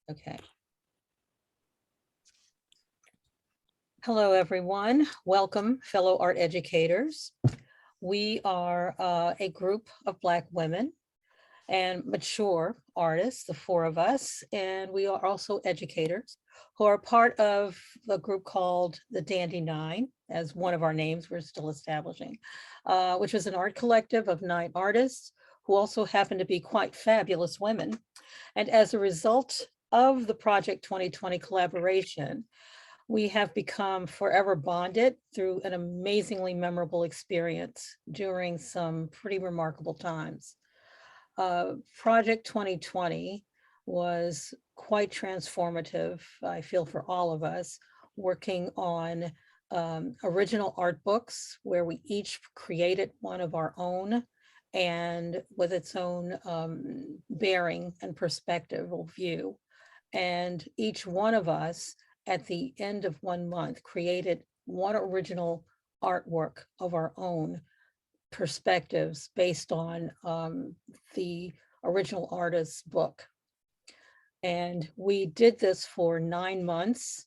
Okay. Hello, everyone. Welcome, fellow art educators. We are a group of Black women and mature artists, the four of us, and we are also educators who are part of a group called the Dandy Nine, as one of our names we're still establishing, which is an art collective of 9 artists who also happen to be quite fabulous women. And as a result of the Project 2020 collaboration, we have become forever bonded through an amazingly memorable experience during some pretty remarkable times. Project 2020 was quite transformative, I feel, for all of us, working on original art books where we each created one of our own and with its own bearing and perspectival view. And each one of us at the end of 1 month created one original artwork of our own perspectives based on the original artist's book. And we did this for 9 months.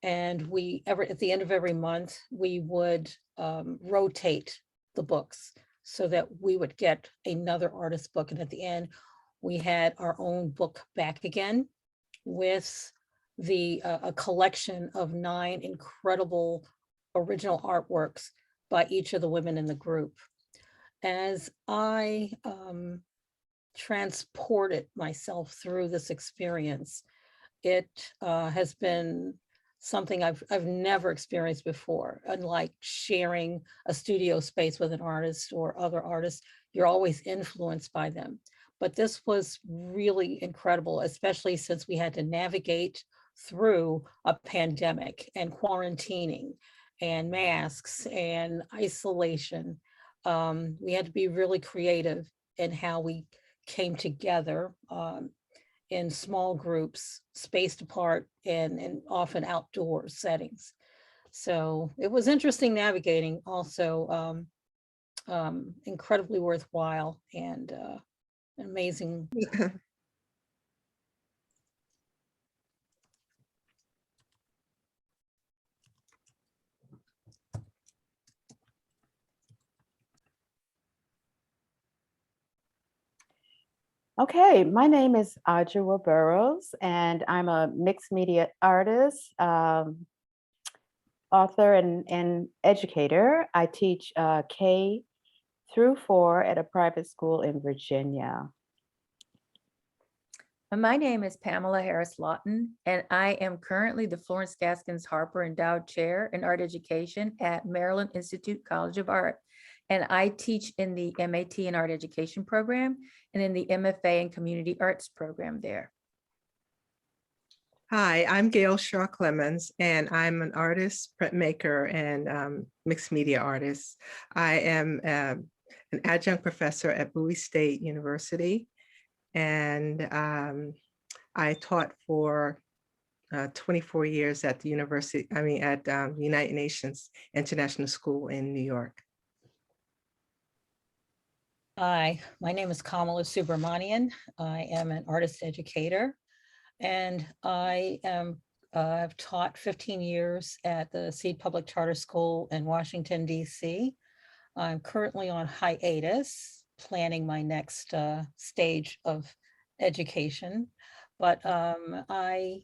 And at the end of every month, we would rotate the books so that we would get another artist's book. And at the end, we had our own book back again with a collection of 9 incredible original artworks by each of the women in the group. As I transported myself through this experience, it has been something I've never experienced before. Unlike sharing a studio space with an artist or other artists, you're always influenced by them. But this was really incredible, especially since we had to navigate through a pandemic and quarantining and masks and isolation. We had to be really creative in how we came together in small groups, spaced apart and often outdoor settings. So it was interesting navigating, also incredibly worthwhile and amazing. Okay, my name is Adjoa Burrows, and I'm a mixed media artist, author, and educator. I teach K through 4 at a private school in Virginia. My name is Pamela Harris Lawton, and I am currently the Florence Gaskins Harper Endowed Chair in Art Education at Maryland Institute College of Art. And I teach in the MAT in Art Education program and in the MFA in Community Arts program there. Hi, I'm Gail Shaw Clemens, and I'm an artist, printmaker, and mixed media artist. I am an adjunct professor at Bowie State University, and I taught for 24 years at the university, at United Nations International School in New York. Hi, my name is Kamala Subramanian. I am an artist educator, and I am I've taught 15 years at the Seed Public Charter School in Washington, D.C. I'm currently on hiatus, planning my next stage of education, but I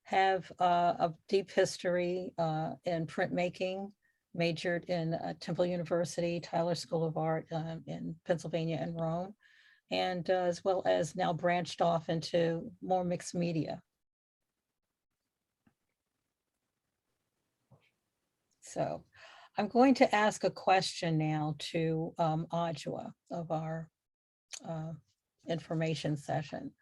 have a deep history in printmaking, majored in Temple University, Tyler School of Art in Pennsylvania and Rome, and as well as now branched off into more mixed media. So I'm going to ask a question now to Adjoa of our information session.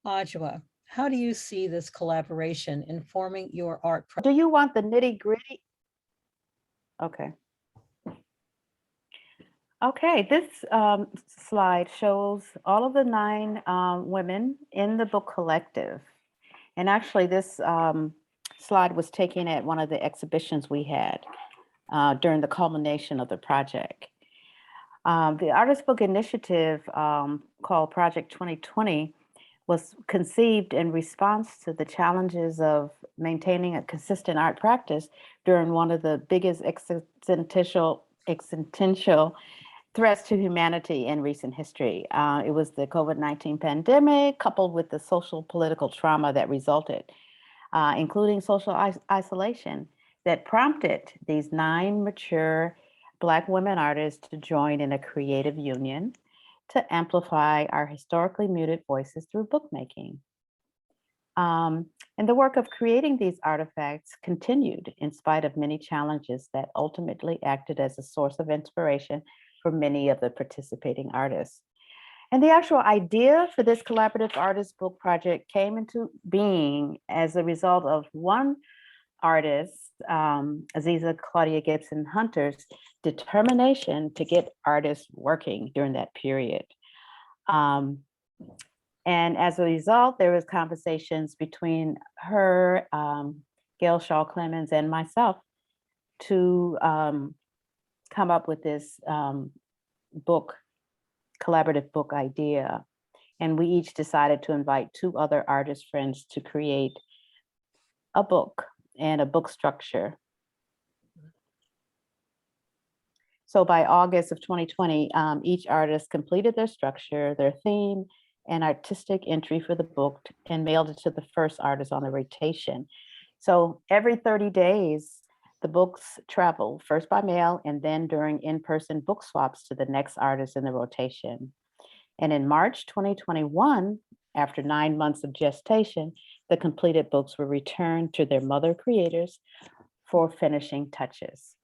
Adjoa, how do you see this collaboration informing your art? Do you want the nitty gritty? Okay. Okay, this slide shows all of the 9 women in the book collective. And actually this slide was taken at one of the exhibitions we had during the culmination of the project. The Artist Book Initiative called Project 2020 was conceived in response to the challenges of maintaining a consistent art practice during one of the biggest existential threats to humanity in recent history. It was the COVID-19 pandemic, coupled with the social political trauma that resulted, including social isolation, that prompted these 9 mature Black women artists to join in a creative union to amplify our historically muted voices through bookmaking. And the work of creating these artifacts continued in spite of many challenges that ultimately acted as a source of inspiration for many of the participating artists. And the actual idea for this collaborative artist book project came into being as a result of one artist, Aziza Claudia Gibson Hunter's determination to get artists working during that period. And as a result, there was conversations between her, Gail Shaw Clemens, and myself to come up with this collaborative book idea. And we each decided to invite 2 other artist friends to create a book and a book structure. So by August of 2020, each artist completed their structure, their theme, and artistic entry for the book and mailed it to the first artist on the rotation. So every 30 days, the books travel first by mail and then during in-person book swaps to the next artist in the rotation. And in March 2021, after 9 months of gestation, the completed books were returned to their mother creators for finishing touches.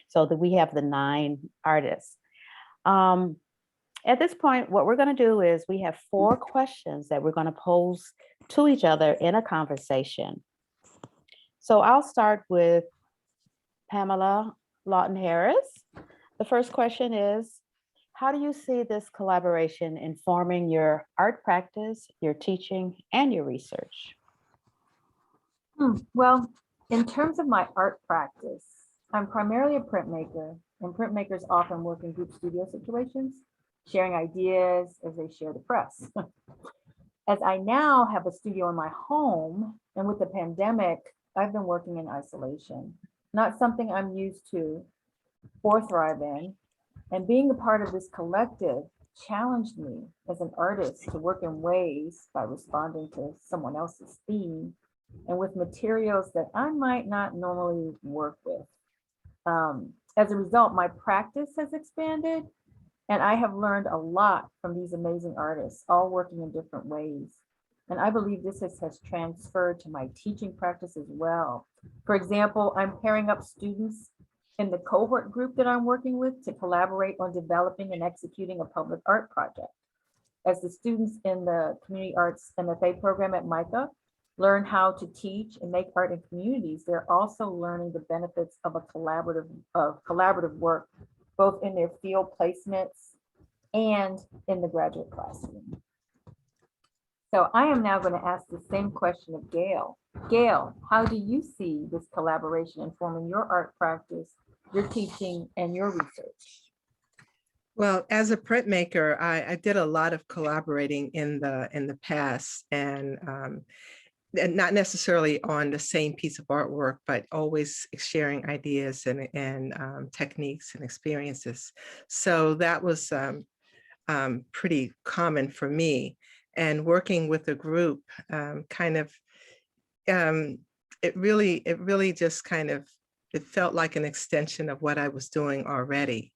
So that we have the 9 artists. At this point, what we're going to do is we have 4 questions that we're going to pose to each other in a conversation. So I'll start with Pamela Lawton Harris. The first question is, how do you see this collaboration informing your art practice, your teaching, and your research? Well, in terms of my art practice, I'm primarily a printmaker, and printmakers often work in group studio situations, sharing ideas as they share the press. As I now have a studio in my home, and with the pandemic, I've been working in isolation, not something I'm used to or thrive in. And being a part of this collective challenged me as an artist to work in ways by responding to someone else's theme and with materials that I might not normally work with. As a result, my practice has expanded, and I have learned a lot from these amazing artists, all working in different ways. And I believe this has transferred to my teaching practice as well. For example, I'm pairing up students in the cohort group that I'm working with to collaborate on developing and executing a public art project. As the students in the Community Arts MFA program at MICA learn how to teach and make art in communities, they're also learning the benefits of collaborative work, both in their field placements and in the graduate classroom. So I am now going to ask the same question of Gail. Gail, how do you see this collaboration informing your art practice, your teaching, and your research? Well, as a printmaker, I did a lot of collaborating in the past, and not necessarily on the same piece of artwork, but always sharing ideas and techniques and experiences. So that was pretty common for me. And working with a group it really just it felt like an extension of what I was doing already.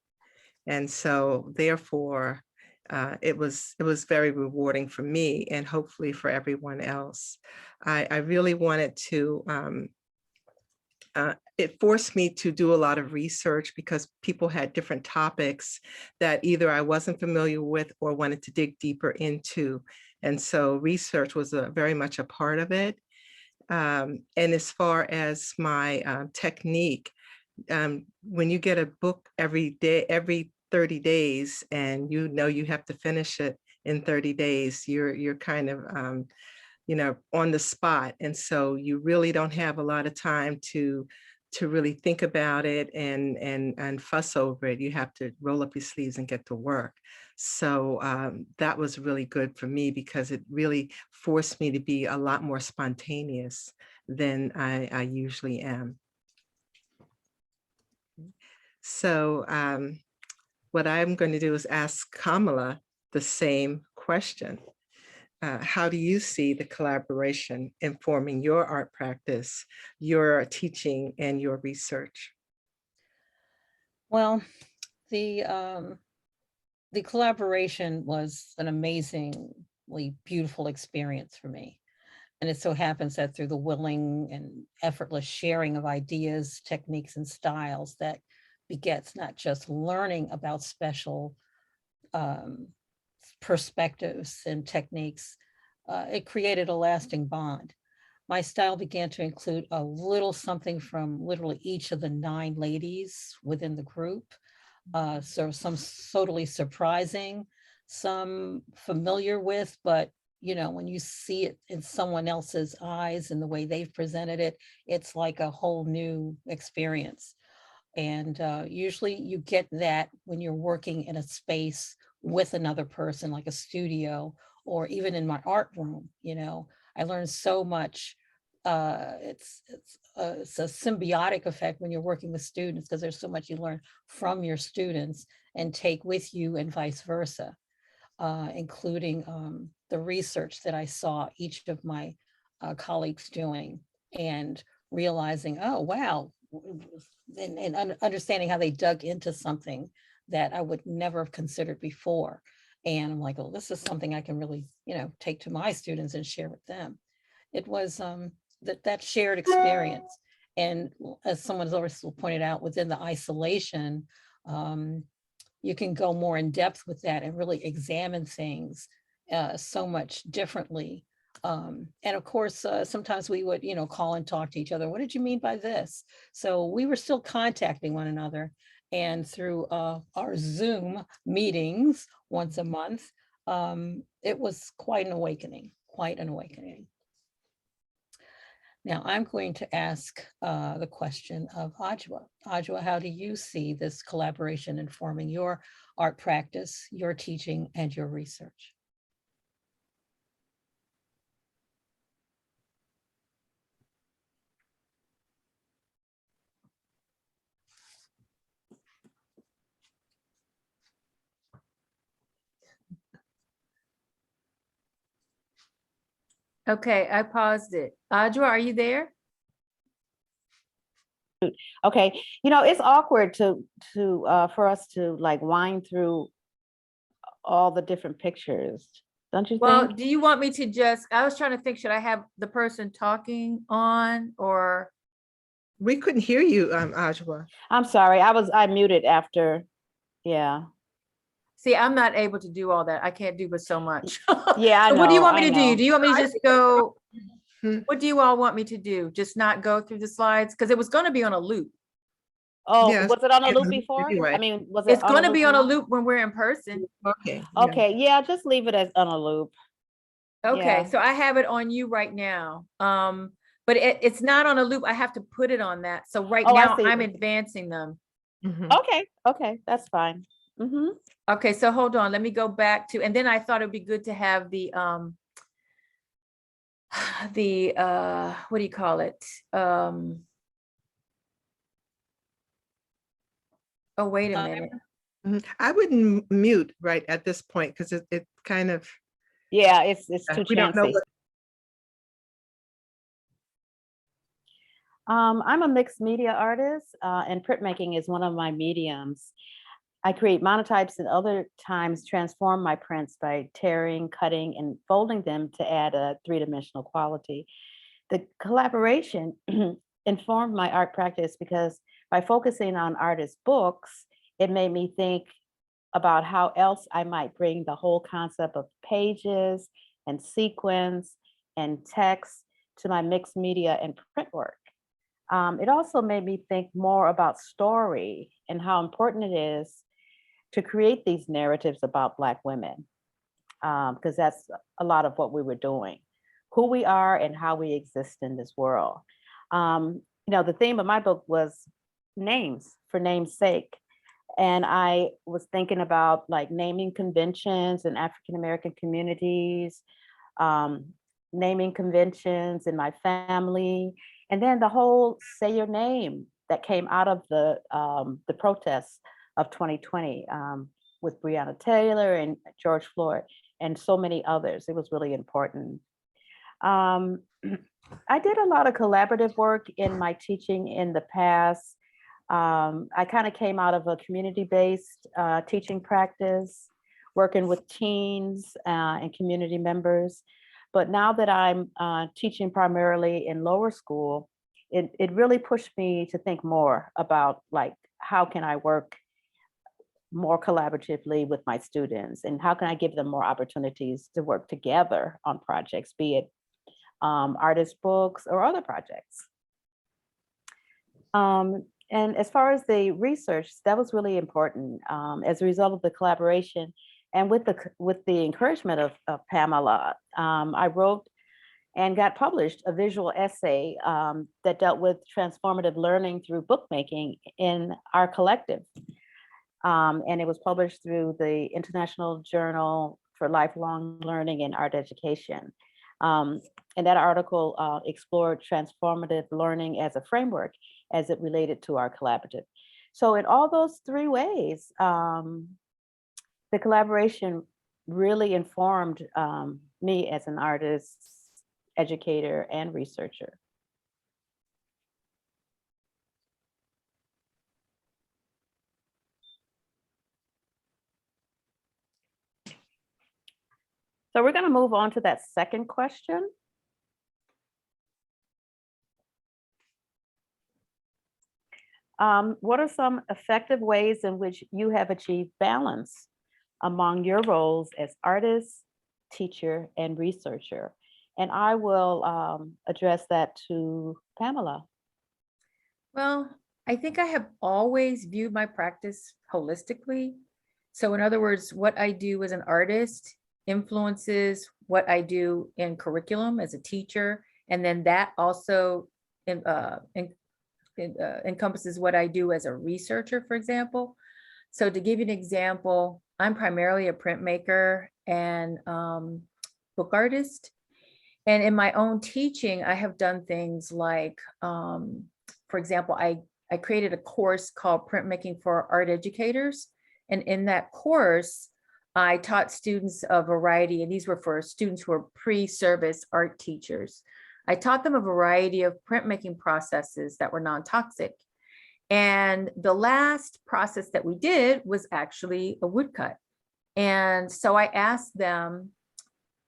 And so therefore, it was very rewarding for me and hopefully for everyone else. I really wanted to, it forced me to do a lot of research because people had different topics that either I wasn't familiar with or wanted to dig deeper into. And so research was very much a part of it. And as far as my technique, when you get a book every day, every 30 days, and you know you have to finish it in 30 days, you're kind of on the spot. And so you really don't have a lot of time to to really think about it and fuss over it. You have to roll up your sleeves and get to work. So that was really good for me because it really forced me to be a lot more spontaneous than I usually am. So what I'm going to do is ask Kamala the same question. How do you see the collaboration informing your art practice, your teaching, and your research? Well, the collaboration was an amazingly beautiful experience for me. And it so happens that through the willing and effortless sharing of ideas, techniques, and styles that begets not just learning about special perspectives and techniques, it created a lasting bond. My style began to include a little something from literally each of the 9 ladies within the group. So some totally surprising, some familiar with, but you know, when you see it in someone else's eyes and the way they've presented it, it's like a whole new experience. And usually you get that when you're working in a space with another person, like a studio, or even in my art room. You know, I learned so much. It's a symbiotic effect when you're working with students, because there's so much you learn from your students and take with you, and vice versa, including the research that I saw each of my colleagues doing, and realizing, oh, wow, and understanding how they dug into something that I would never have considered before. And I'm like, oh, this is something I can really, you know, take to my students and share with them. It was that shared experience. And as someone's also pointed out, within the isolation, you can go more in depth with that and really examine things so much differently. And of course, sometimes we would, you know, call and talk to each other. What did you mean by this? So we were still contacting one another. And through our Zoom meetings once a month, it was quite an awakening, quite an awakening. Now I'm going to ask the question of Ajwa. Ajwa, how do you see this collaboration informing your art practice, your teaching, and your research? Okay, I paused it. Audra, are you there? Okay, you know, it's awkward to for us to like wind through all the different pictures, don't you Well, think? do you want me to just, I was trying to think, should I have the person talking on or? We couldn't hear you, Ajwa. I'm sorry, I muted after, yeah. See, I'm not able to do all that. I can't do but so much. Yeah, I So what do you know, want me I to do? know. Do you want me to just go? Hmm. What do you all want me to do? Just not go through the slides? Because it was going to be on a loop. Oh, Yes, was it on a yeah, loop before? anyway. I mean, was it It's on going a to be loop on a now? loop when we're in person. Okay. Yeah. Okay, yeah, just leave it as on a loop. Okay, Yeah. so I have it on you right now. But it's not on a loop. I have to put it on that. So right Oh, I now see. I'm advancing them. Mhm. Okay, that's fine. Mm-hmm. Okay, so hold on, let me go back to, and then I thought it'd be good to have the what do you call it? Oh, wait a minute. Mhm. I wouldn't mute right at this point because it kind of, Yeah, it's too we don't know chancy. what. I'm a mixed media artist, and printmaking is one of my mediums. I create monotypes and other times transform my prints by tearing, cutting, and folding them to add a three-dimensional quality. The collaboration informed my art practice because by focusing on artists' books, it made me think about how else I might bring the whole concept of pages and sequence and text to my mixed media and print work. It also made me think more about story and how important it is to create these narratives about Black women, because that's a lot of what we were doing, who we are and how we exist in this world. the theme of my book was names for name's sake. And I was thinking about like naming conventions in African American communities, naming conventions in my family, and then the whole say your name that came out of the protests of 2020 with Breonna Taylor and George Floyd and so many others. It was really important. I did a lot of collaborative work in my teaching in the past. I kind of came out of a community-based teaching practice, working with teens and community members. But now that I'm teaching primarily in lower school, it really pushed me to think more about like, how can I work more collaboratively with my students, and how can I give them more opportunities to work together on projects, be it artist books or other projects. And as far as the research, that was really important as a result of the collaboration and with the encouragement of Pamela. I wrote and got published a visual essay that dealt with transformative learning through bookmaking in our collective. And it was published through the International Journal for Lifelong Learning and Art Education. And that article explored transformative learning as a framework as it related to our collaborative. So in all those three ways, the collaboration really informed me as an artist, educator, and researcher. So we're going to move on to that second question. What are some effective ways in which you have achieved balance among your roles as artist, teacher, and researcher? And I will address that to Pamela. Well, I think I have always viewed my practice holistically. So in other words, what I do as an artist influences what I do in curriculum as a teacher. And then that also encompasses what I do as a researcher, for example. So to give you an example, I'm primarily a printmaker and book artist. And in my own teaching, I have done things like, for example, I created a course called Printmaking for Art Educators. And in that course, I taught students a variety, and these were for students who are pre-service art teachers. I taught them a variety of printmaking processes that were non-toxic. And the last process that we did was actually a woodcut. And so I asked them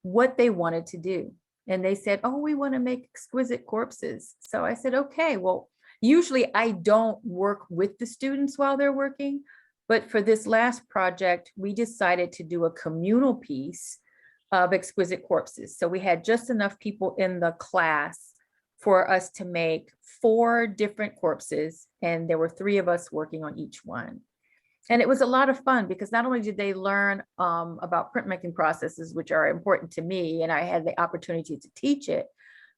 what they wanted to do. And they said, oh, we want to make exquisite corpses. So I said, okay, well, usually I don't work with the students while they're working. But for this last project, we decided to do a communal piece of exquisite corpses. So we had just enough people in the class for us to make 4 different corpses. And there were 3 of us working on each one. And it was a lot of fun because not only did they learn about printmaking processes, which are important to me, and I had the opportunity to teach it,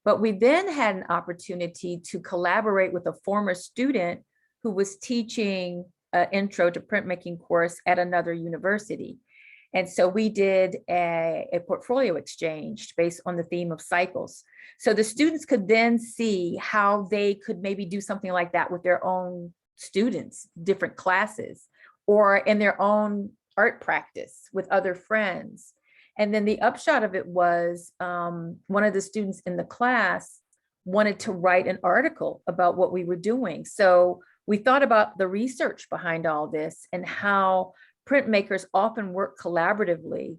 but we then had an opportunity to collaborate with a former student who was teaching an intro to printmaking course at another university. And so we did a portfolio exchange based on the theme of cycles. So the students could then see how they could maybe do something like that with their own students, different classes, or in their own art practice with other friends. And then the upshot of it was one of the students in the class wanted to write an article about what we were doing. So we thought about the research behind all this and how printmakers often work collaboratively.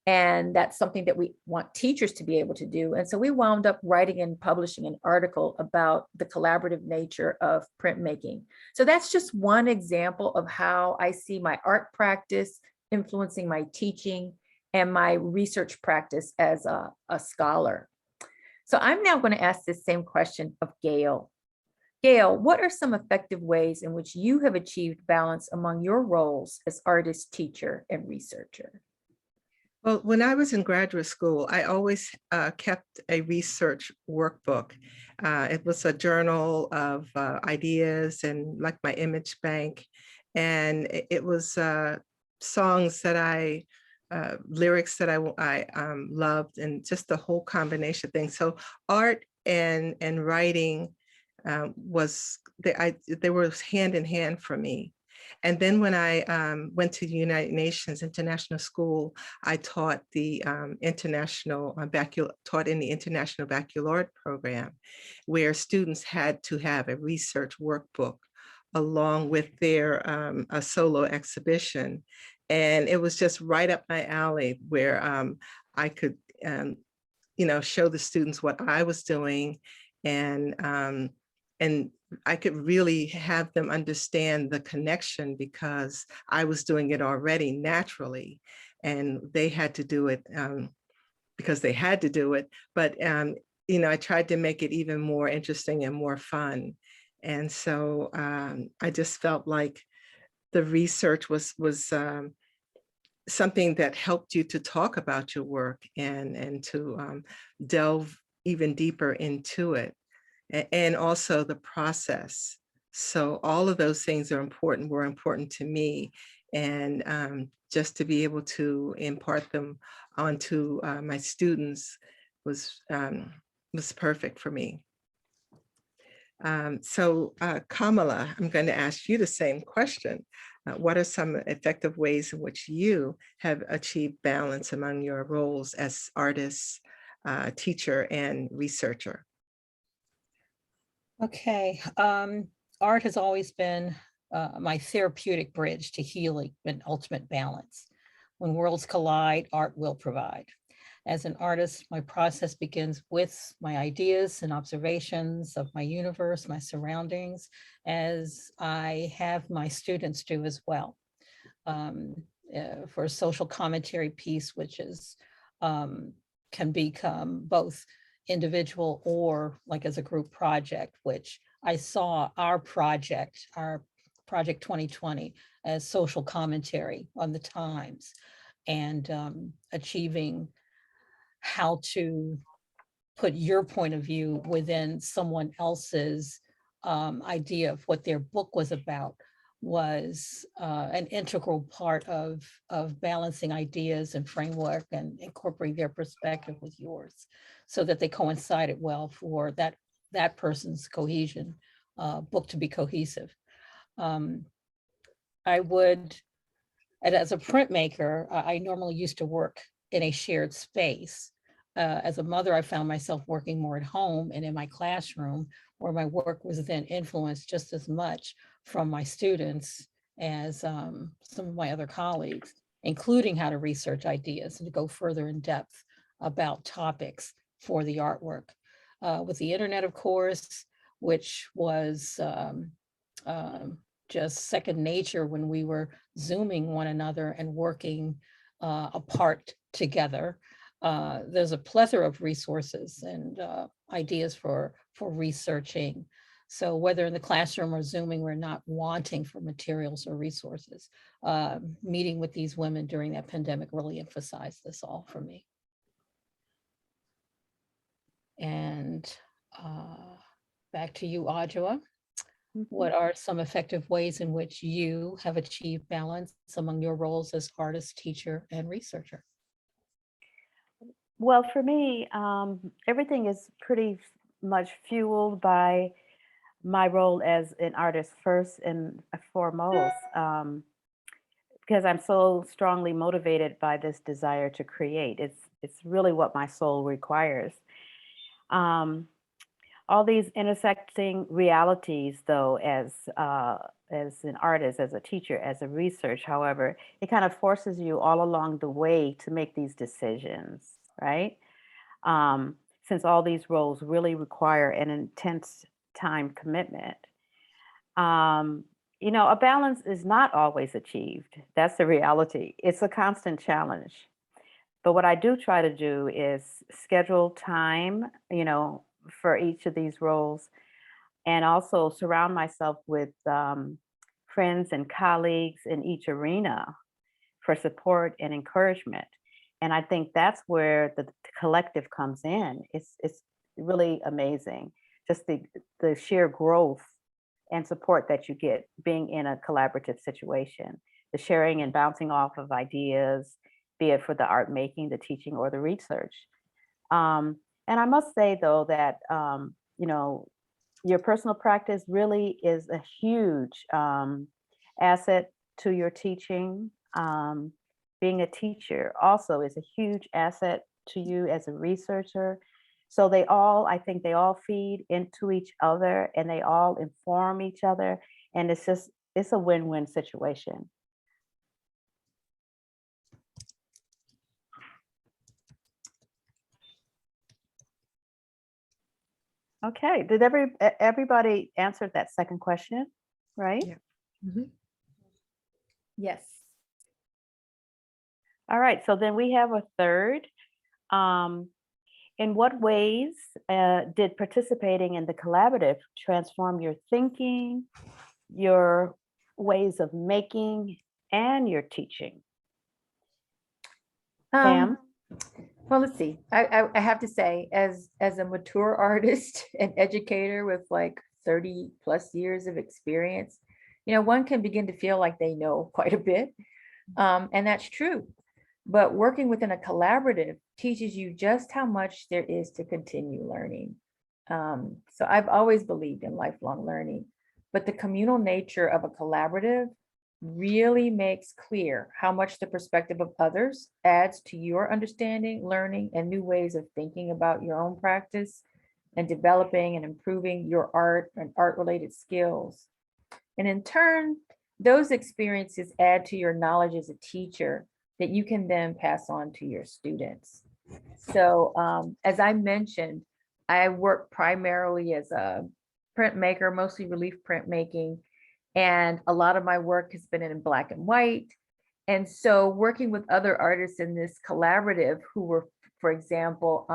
And that's something that we want teachers to be able to do. And so we wound up writing and publishing an article about the collaborative nature of printmaking. So that's just one example of how I see my art practice influencing my teaching and my research practice as a scholar. So I'm now going to ask this same question of Gail. Gail, what are some effective ways in which you have achieved balance among your roles as artist, teacher, and researcher? Well, when I was in graduate school, I always kept a research workbook. It was a journal of ideas and like my image bank. And it was songs that lyrics that I loved, and just the whole combination thing. So art and writing they were hand in hand for me. And then when I went to the United Nations International School, I taught the taught in the International Baccalaureate program, where students had to have a research workbook along with their a solo exhibition. And it was just right up my alley, where I could, show the students what I was doing, and and I could really have them understand the connection, because I was doing it already naturally, and they had to do it because they had to do it. But I tried to make it even more interesting and more fun. And so I just felt like the research was something that helped you to talk about your work, and to delve even deeper into it, and also the process. So all of those things were important to me. And just to be able to impart them onto my students was perfect for me. Kamala, I'm going to ask you the same question. What are some effective ways in which you have achieved balance among your roles as artist, teacher, and researcher? Okay, art has always been my therapeutic bridge to healing and ultimate balance. When worlds collide, art will provide. As an artist, my process begins with my ideas and observations of my universe, my surroundings, as I have my students do as well. For a social commentary piece, which is can become both individual or like as a group project, which I saw our project 2020, as social commentary on the times, and achieving how to put your point of view within someone else's idea of what their book was about, was an integral part of balancing ideas and framework and incorporating their perspective with yours, so that they coincided well for that person's cohesion, book to be cohesive. I would, and as a printmaker, I normally used to work in a shared space. As a mother, I found myself working more at home and in my classroom, where my work was then influenced just as much from my students as some of my other colleagues, including how to research ideas and to go further in depth about topics for the artwork. With the internet, of course, which was just second nature when we were Zooming one another and working apart together. There's a plethora of resources and ideas for researching. So whether in the classroom or Zooming, we're not wanting for materials or resources. Meeting with these women during that pandemic really emphasized this all for me. And back to you, Adjoa. What are some effective ways in which you have achieved balance among your roles as artist, teacher, and researcher? Well, for me, everything is pretty much fueled by my role as an artist first and foremost, because I'm so strongly motivated by this desire to create. It's really what my soul requires. All these intersecting realities, though, as an artist, as a teacher, as a researcher, however, it kind of forces you all along the way to make these decisions, right? Since all these roles really require an intense time commitment. A balance is not always achieved. That's the reality. It's a constant challenge. But what I do try to do is schedule time, for each of these roles, and also surround myself with friends and colleagues in each arena for support and encouragement. And I think that's where the collective comes in. It's really amazing, just the sheer growth and support that you get being in a collaborative situation, the sharing and bouncing off of ideas, be it for the art making, the teaching, or the research. And I must say though that you know, your personal practice really is a huge asset to your teaching. Being a teacher also is a huge asset to you as a researcher. So they all, I think they all feed into each other and they all inform each other. And it's a win-win situation. Okay, did everybody answer that second question, right? Yeah. Mhm. Yes. All right, so then we have a third. In what ways did participating in the collaborative transform your thinking, your ways of making, and your teaching? Pam? Well, let's see. I have to say, as a mature artist and educator with like 30 plus years of experience, one can begin to feel like they know quite a bit. And that's true. But working within a collaborative teaches you just how much there is to continue learning. So I've always believed in lifelong learning, but the communal nature of a collaborative really makes clear how much the perspective of others adds to your understanding, learning, and new ways of thinking about your own practice and developing and improving your art and art-related skills. And in turn, those experiences add to your knowledge as a teacher that you can then pass on to your students. So as I mentioned, I work primarily as a printmaker, mostly relief printmaking. And a lot of my work has been in black and white. And so working with other artists in this collaborative who were, for example,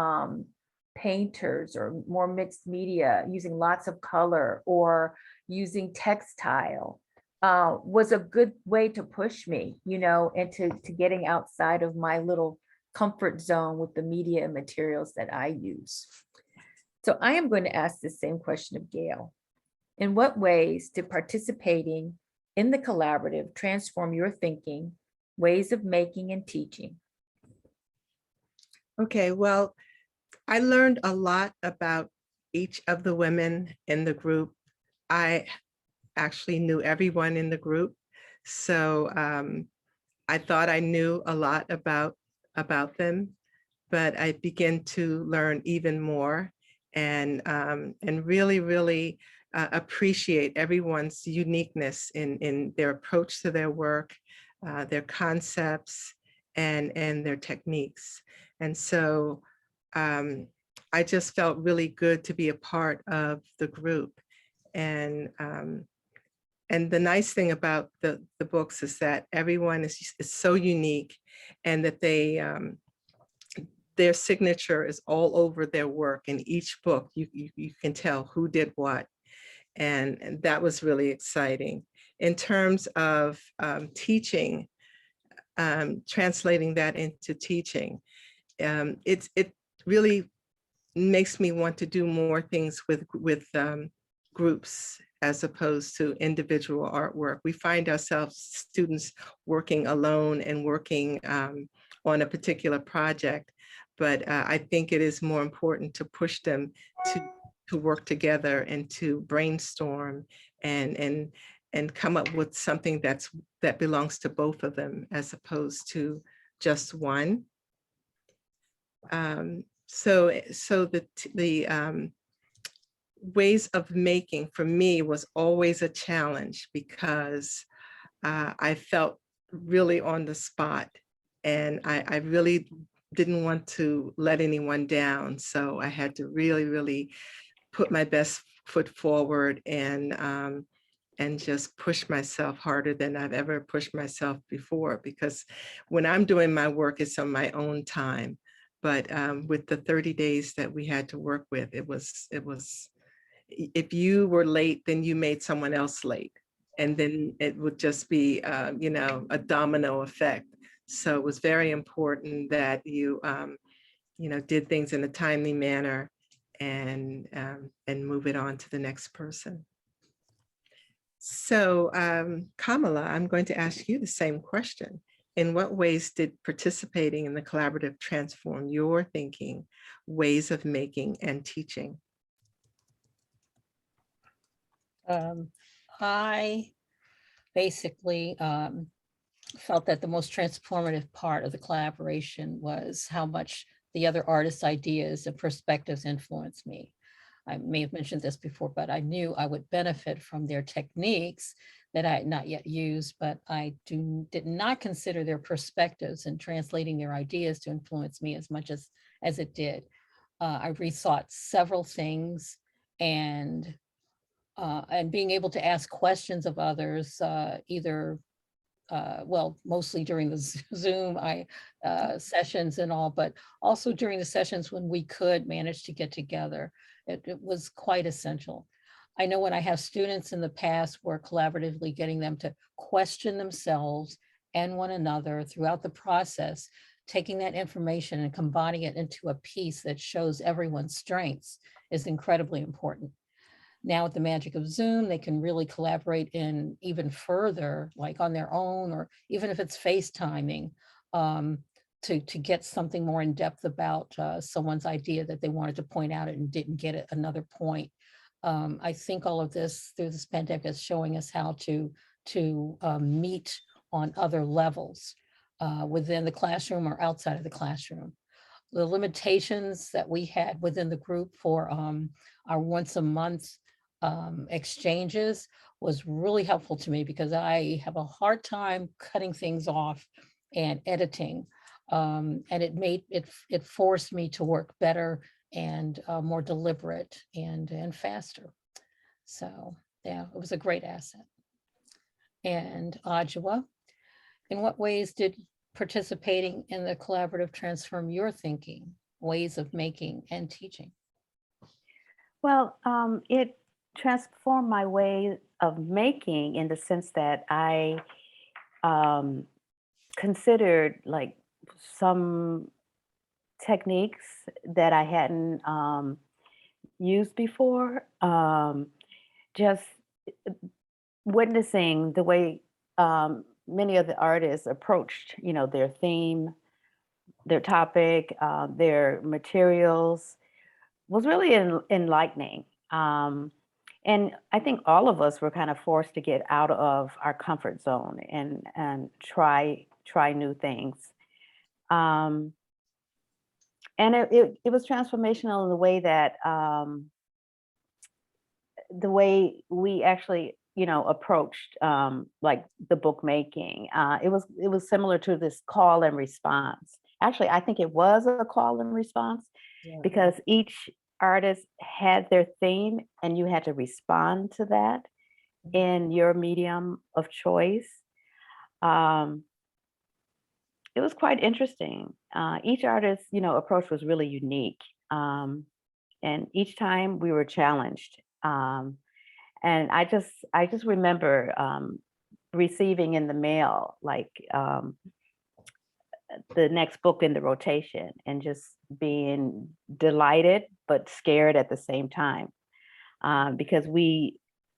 painters or more mixed media, using lots of color or using textile, was a good way to push me, into getting outside of my little comfort zone with the media and materials that I use. So I am going to ask the same question of Gail. In what ways did participating in the collaborative transform your thinking, ways of making and teaching? Okay, well, I learned a lot about each of the women in the group. I actually knew everyone in the group. So I thought I knew a lot about them, but I began to learn even more and really appreciate everyone's uniqueness in their approach to their work, their concepts, and their techniques. And so I just felt really good to be a part of the group. And the nice thing about the books is that everyone is so unique, and that their signature is all over their work. In each book, you can tell who did what. And that was really exciting. In terms of teaching, translating that into teaching, it really makes me want to do more things with groups as opposed to individual artwork. We find ourselves students working alone and working on a particular project, but I think it is more important to push them to work together and to brainstorm and come up with something that belongs to both of them as opposed to just one. So the ways of making for me was always a challenge, because I felt really on the spot, and I really didn't want to let anyone down. So I had to really put my best foot forward and just push myself harder than I've ever pushed myself before, because when I'm doing my work, it's on my own time. But with the 30 days that we had to work with, it was, if you were late, then you made someone else late. And then it would just be, a domino effect. So it was very important that you, did things in a timely manner and move it on to the next person. So Kamala, I'm going to ask you the same question. In what ways did participating in the collaborative transform your thinking, ways of making and teaching? I basically felt that the most transformative part of the collaboration was how much the other artists' ideas and perspectives influenced me. I may have mentioned this before, but I knew I would benefit from their techniques that I had not yet used, but I did not consider their perspectives and translating their ideas to influence me as much as it did. I rethought several things and being able to ask questions of others, either well, mostly during the Zoom sessions and all, but also during the sessions when we could manage to get together. It was quite essential. I know when I have students in the past, we're collaboratively getting them to question themselves and one another throughout the process, taking that information and combining it into a piece that shows everyone's strengths is incredibly important. Now with the magic of Zoom, they can really collaborate in even further, like on their own, or even if it's FaceTiming, to get something more in depth about someone's idea that they wanted to point out and didn't get at another point. I think all of this through this pandemic is showing us how to meet on other levels within the classroom or outside of the classroom. The limitations that we had within the group for our once a month exchanges was really helpful to me because I have a hard time cutting things off and editing. And it forced me to work better and more deliberate and faster. So yeah, it was a great asset. And Ajwa, in what ways did participating in the collaborative transform your thinking, ways of making and teaching? Well, it transformed my way of making in the sense that I considered like some techniques that I hadn't used before. Just witnessing the way many of the artists approached, their theme, their topic, their materials was really enlightening. And I think all of us were kind of forced to get out of our comfort zone and try new things. And it was transformational in the way that the way we actually approached like the book making. It was similar to this call and response. Actually, I think it was a call and response because each artist had their theme and you had to respond to that in your medium of choice. It was quite interesting. Each artist, approach was really unique. And each time we were challenged. And I just remember receiving in the mail, like the next book in the rotation and just being delighted, but scared at the same time, because we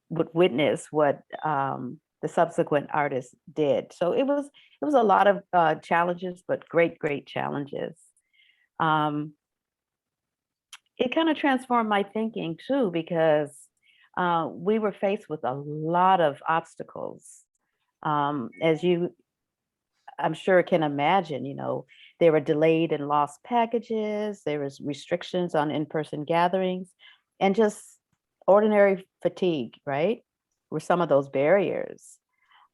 would witness what the subsequent artists did. So it was a lot of challenges, but great challenges. It kind of transformed my thinking too, because we were faced with a lot of obstacles. As you, I'm sure, can imagine, there were delayed and lost packages, there was restrictions on in-person gatherings, and just ordinary fatigue, right? Were some of those barriers.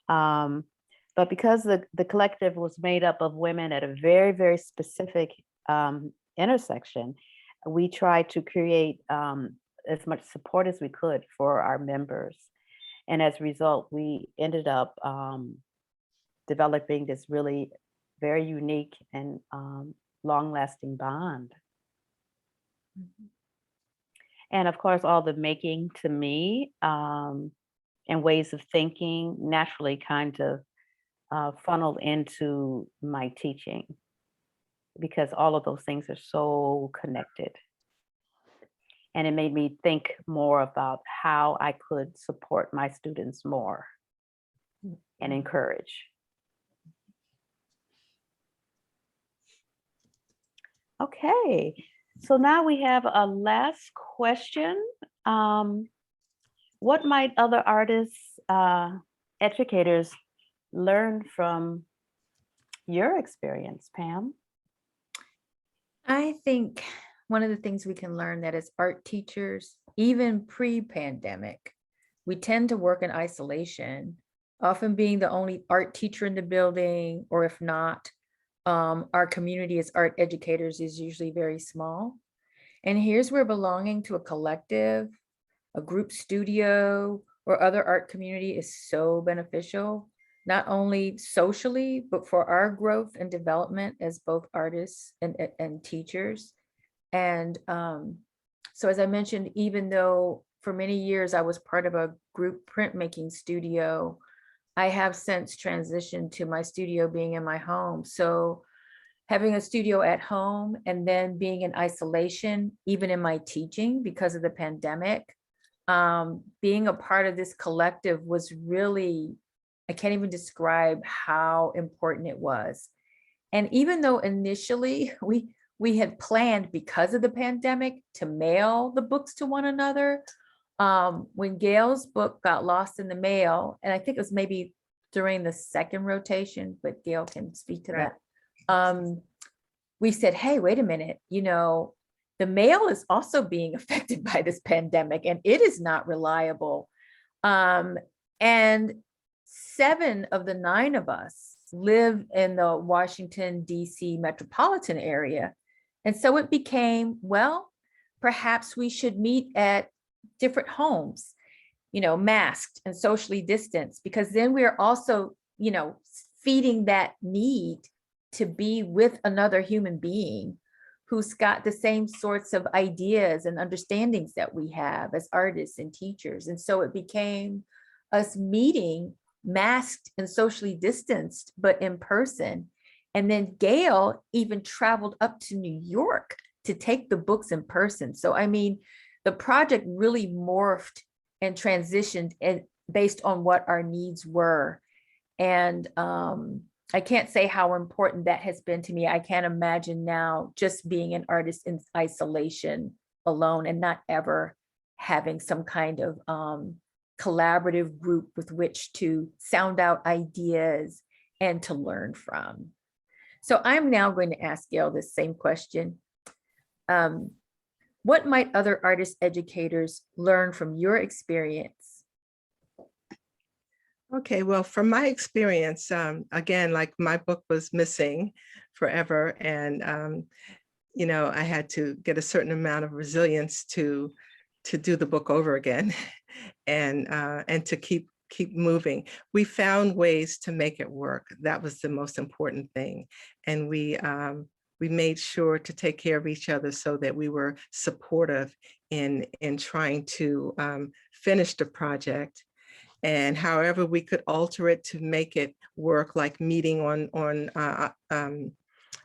But because the collective was made up of women at a very specific intersection, we tried to create as much support as we could for our members. And as a result, we ended up developing this really very unique and long-lasting bond. And of course, all the making to me and ways of thinking naturally kind of funneled into my teaching, because all of those things are so connected. And it made me think more about how I could support my students more and encourage. Okay, so now we have a last question. What might other artists, educators learn from your experience, Pam? I think one of the things we can learn that as art teachers, even pre-pandemic, we tend to work in isolation, often being the only art teacher in the building, or if not, our community as art educators is usually very small. And here's where belonging to a collective, a group studio, or other art community is so beneficial, not only socially, but for our growth and development as both artists and teachers. And so as I mentioned, even though for many years I was part of a group printmaking studio, I have since transitioned to my studio being in my home. So having a studio at home and then being in isolation, even in my teaching because of the pandemic, being a part of this collective was really, I can't even describe how important it was. And even though initially we had planned, because of the pandemic, to mail the books to one another, when Gail's book got lost in the mail, and I think it was maybe during the second rotation, but Gail can speak to Right. that. We said, hey, wait a minute, the mail is also being affected by this pandemic and it is not reliable. And 7 of the 9 of us live in the Washington, DC metropolitan area. And so it became, well, perhaps we should meet at different homes, masked and socially distanced, because then we're also, feeding that need to be with another human being who's got the same sorts of ideas and understandings that we have as artists and teachers. And so it became us meeting masked and socially distanced, but in person. And then Gail even traveled up to New York to take the books in person. So, I mean, the project really morphed and transitioned based on what our needs were. And I can't say how important that has been to me. I can't imagine now just being an artist in isolation alone and not ever having some kind of collaborative group with which to sound out ideas and to learn from. So I'm now going to ask Gail this same question. What might other artist educators learn from your experience? Okay, well, from my experience, again, like my book was missing forever, and I had to get a certain amount of resilience to do the book over again, and to keep moving. We found ways to make it work. That was the most important thing, and we made sure to take care of each other so that we were supportive in trying to finish the project. And however we could alter it to make it work, like meeting on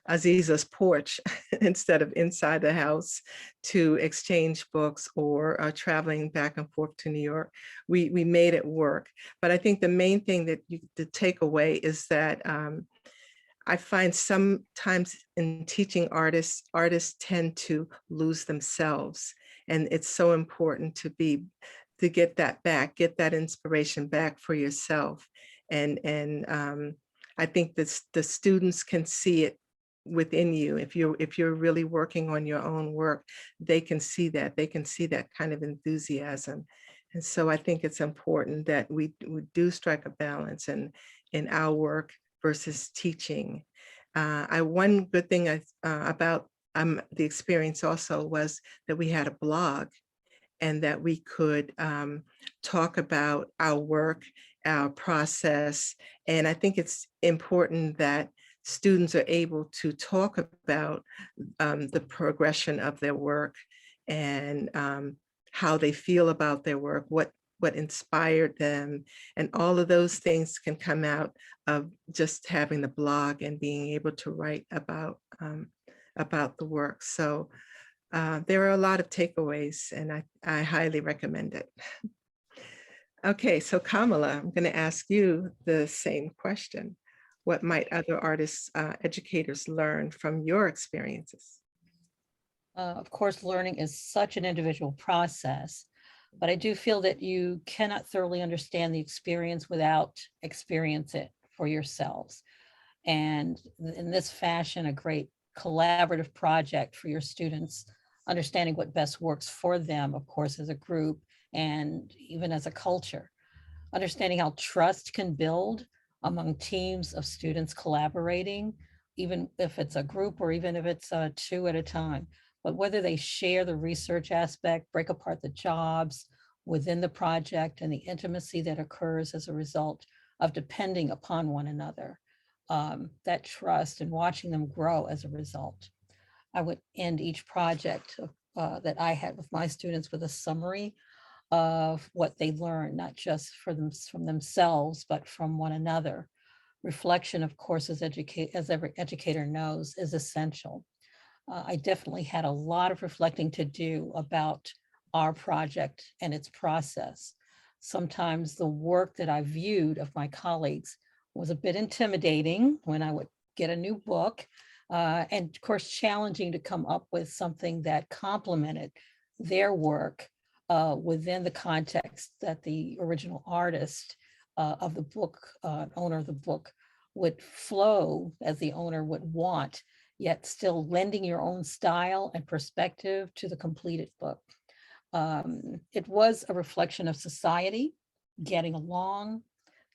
Aziza's porch instead of inside the house to exchange books, or traveling back and forth to New York, we made it work. But I think the main thing that the takeaway is that I find sometimes in teaching artists tend to lose themselves, and it's so important to get that back, get that inspiration back for yourself. And I think the students can see it within you. If you're really working on your own work, they can see that. They can see that kind of enthusiasm. And so I think it's important that we do strike a balance in our work versus teaching. One good thing about the experience also was that we had a blog, and that we could talk about our work, our process. And I think it's important that students are able to talk about the progression of their work, and how they feel about their work, what what inspired them. And all of those things can come out of just having the blog and being able to write about the work. So there are a lot of takeaways, and I highly recommend it. Okay, so Kamala, I'm going to ask you the same question. What might other artists, educators learn from your experiences? Of course, learning is such an individual process, but I do feel that you cannot thoroughly understand the experience without experience it for yourselves. And in this fashion, a great collaborative project for your students, understanding what best works for them, of course, as a group and even as a culture. Understanding how trust can build among teams of students collaborating, even if it's a group or even if it's two at a time. But whether they share the research aspect, break apart the jobs within the project, and the intimacy that occurs as a result of depending upon one another, that trust and watching them grow as a result. I would end each project that I had with my students with a summary of what they learned, not just from themselves, but from one another. Reflection, of course, as every educator knows, is essential. I definitely had a lot of reflecting to do about our project and its process. Sometimes the work that I viewed of my colleagues was a bit intimidating when I would get a new book, and of course, challenging to come up with something that complemented their work within the context that the original artist of the book, owner of the book, would flow as the owner would want, yet still lending your own style and perspective to the completed book. It was a reflection of society, getting along,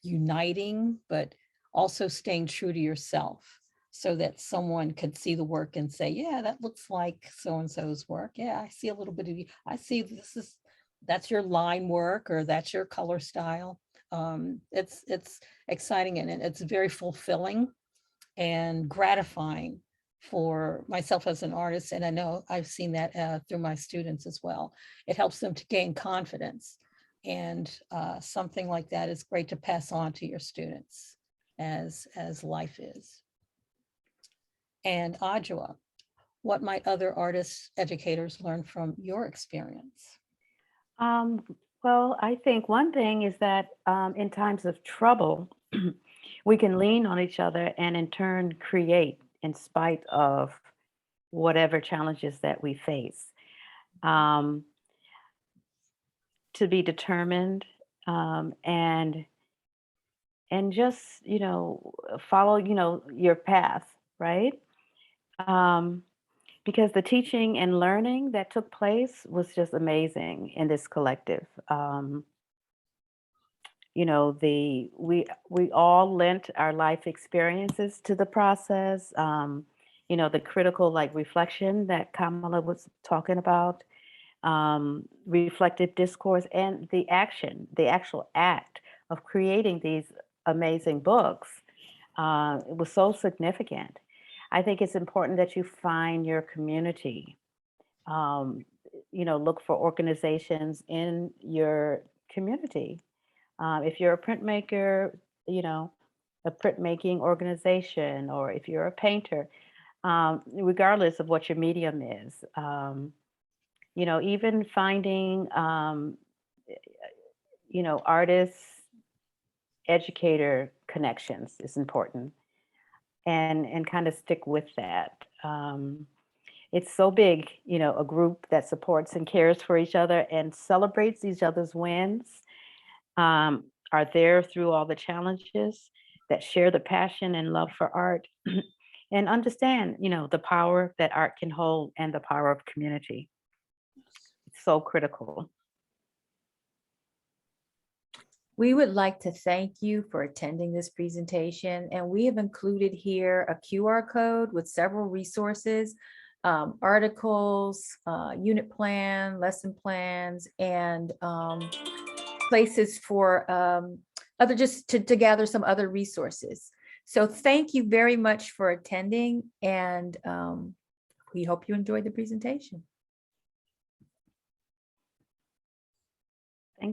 uniting, but also staying true to yourself so that someone could see the work and say, yeah, that looks like so-and-so's work. Yeah, I see a little bit of you. I see that's your line work, or that's your color style. It's exciting, and it's very fulfilling and gratifying for myself as an artist. And I know I've seen that through my students as well. It helps them to gain confidence. And something like that is great to pass on to your students as life is. And Adjoa, what might other artists, educators learn from your experience? Well, I think one thing is that in times of trouble, we can lean on each other and in turn create in spite of whatever challenges that we face. To be determined and just, follow, your path, right? Because the teaching and learning that took place was just amazing in this collective. We all lent our life experiences to the process. The critical reflection that Kamala was talking about, reflective discourse, and the actual act of creating these amazing books. It was so significant. I think it's important that you find your community. Look for organizations in your community. If you're a printmaker, a printmaking organization, or if you're a painter, regardless of what your medium is, even finding, artists, educator connections is important, and kind of stick with that. It's so big, a group that supports and cares for each other and celebrates each other's wins, are there through all the challenges, that share the passion and love for art, and understand, the power that art can hold and the power of community. It's so critical. We would like to thank you for attending this presentation, and we have included here a QR code with several resources, articles, unit plan, lesson plans, and places for just to gather some other resources. So thank you very much for attending, and we hope you enjoyed the presentation.